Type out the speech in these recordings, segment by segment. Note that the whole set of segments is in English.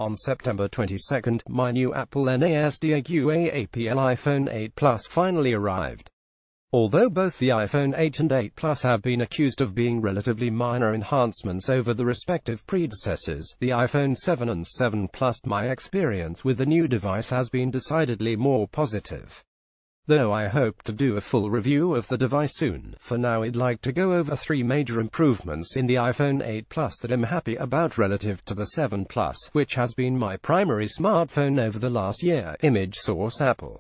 On September 22, my new Apple NASDAQ iPhone 8 Plus finally arrived. Although both the iPhone 8 and 8 Plus have been accused of being relatively minor enhancements over the respective predecessors, the iPhone 7 and 7 Plus, my experience with the new device has been decidedly more positive. Though I hope to do a full review of the device soon, for now I'd like to go over 3 major improvements in the iPhone 8 Plus that I'm happy about relative to the 7 Plus, which has been my primary smartphone over the last year. Image source: Apple.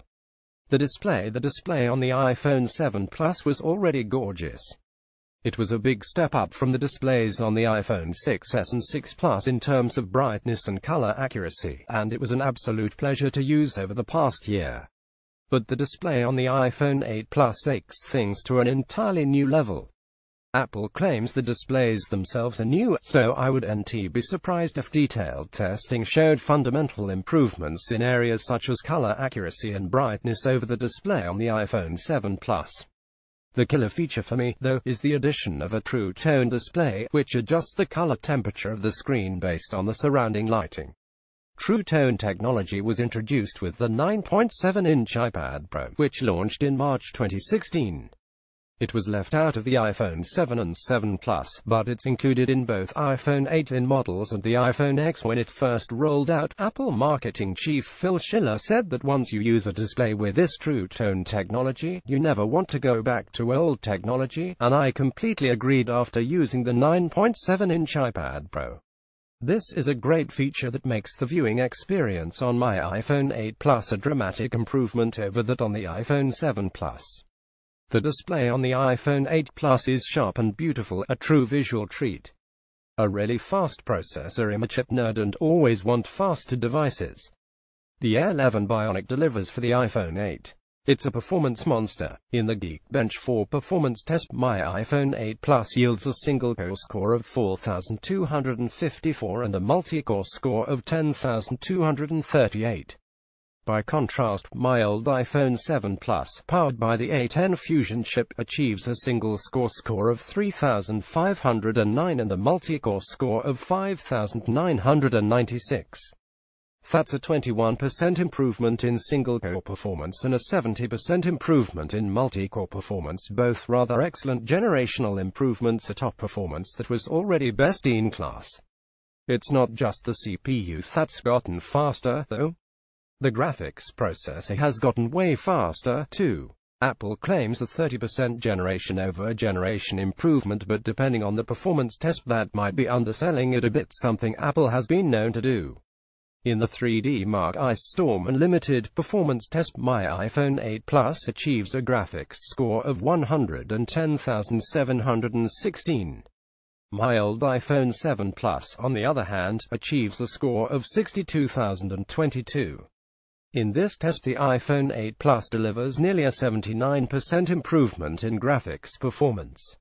The display on the iPhone 7 Plus was already gorgeous. It was a big step up from the displays on the iPhone 6s and 6 Plus in terms of brightness and color accuracy, and it was an absolute pleasure to use over the past year. But the display on the iPhone 8 Plus takes things to an entirely new level. Apple claims the displays themselves are new, so I wouldn't be surprised if detailed testing showed fundamental improvements in areas such as color accuracy and brightness over the display on the iPhone 7 Plus. The killer feature for me, though, is the addition of a True Tone display, which adjusts the color temperature of the screen based on the surrounding lighting. True Tone technology was introduced with the 9.7-inch iPad Pro, which launched in March 2016. It was left out of the iPhone 7 and 7 Plus, but it's included in both iPhone 8 models and the iPhone X when it first rolled out. Apple marketing chief Phil Schiller said that once you use a display with this True Tone technology, you never want to go back to old technology, and I completely agreed after using the 9.7-inch iPad Pro. This is a great feature that makes the viewing experience on my iPhone 8 Plus a dramatic improvement over that on the iPhone 7 Plus. The display on the iPhone 8 Plus is sharp and beautiful, a true visual treat. A really fast processor. I'm a chip nerd and always want faster devices. The A11 Bionic delivers for the iPhone 8. It's a performance monster. In the Geekbench 4 performance test, my iPhone 8 Plus yields a single-core score of 4,254 and a multi-core score of 10,238. By contrast, my old iPhone 7 Plus, powered by the A10 Fusion chip, achieves a single-core score of 3,509 and a multi-core score of 5,996. That's a 21% improvement in single-core performance and a 70% improvement in multi-core performance, both rather excellent generational improvements, a top performance that was already best in class. It's not just the CPU that's gotten faster, though. The graphics processor has gotten way faster, too. Apple claims a 30% generation-over-generation improvement, but depending on the performance test, that might be underselling it a bit, something Apple has been known to do. In the 3D Mark Ice Storm Unlimited performance test, my iPhone 8 Plus achieves a graphics score of 110,716. My old iPhone 7 Plus, on the other hand, achieves a score of 62,022. In this test, the iPhone 8 Plus delivers nearly a 79% improvement in graphics performance.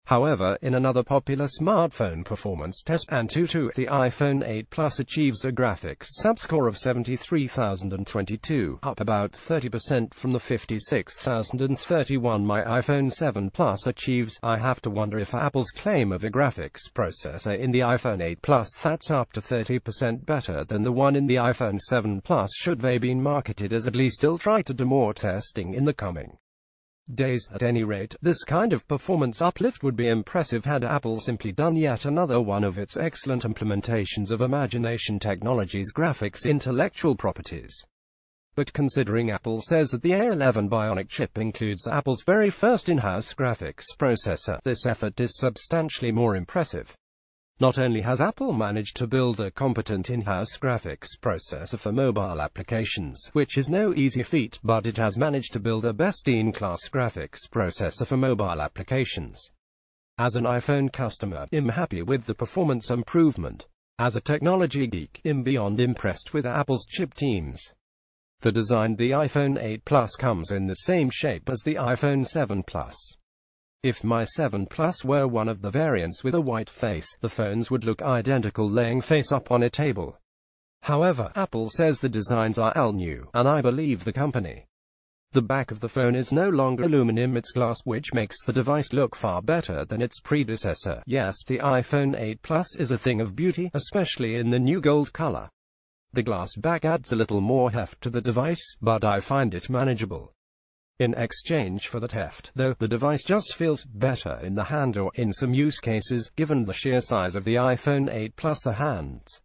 However, in another popular smartphone performance test, Antutu, the iPhone 8 Plus achieves a graphics subscore of 73,022, up about 30% from the 56,031 my iPhone 7 Plus achieves. I have to wonder if Apple's claim of a graphics processor in the iPhone 8 Plus that's up to 30% better than the one in the iPhone 7 Plus should they be marketed as. At least I'll try to do more testing in the coming days. At any rate, this kind of performance uplift would be impressive had Apple simply done yet another one of its excellent implementations of Imagination Technologies' graphics intellectual properties. But considering Apple says that the A11 Bionic chip includes Apple's very first in-house graphics processor, this effort is substantially more impressive. Not only has Apple managed to build a competent in-house graphics processor for mobile applications, which is no easy feat, but it has managed to build a best-in-class graphics processor for mobile applications. As an iPhone customer, I'm happy with the performance improvement. As a technology geek, I'm beyond impressed with Apple's chip teams. The iPhone 8 Plus comes in the same shape as the iPhone 7 Plus. If my 7 Plus were one of the variants with a white face, the phones would look identical laying face up on a table. However, Apple says the designs are all new, and I believe the company. The back of the phone is no longer aluminum, it's glass, which makes the device look far better than its predecessor. Yes, the iPhone 8 Plus is a thing of beauty, especially in the new gold color. The glass back adds a little more heft to the device, but I find it manageable. In exchange for that heft, though, the device just feels better in the hand, or in some use cases, given the sheer size of the iPhone 8 Plus, the hands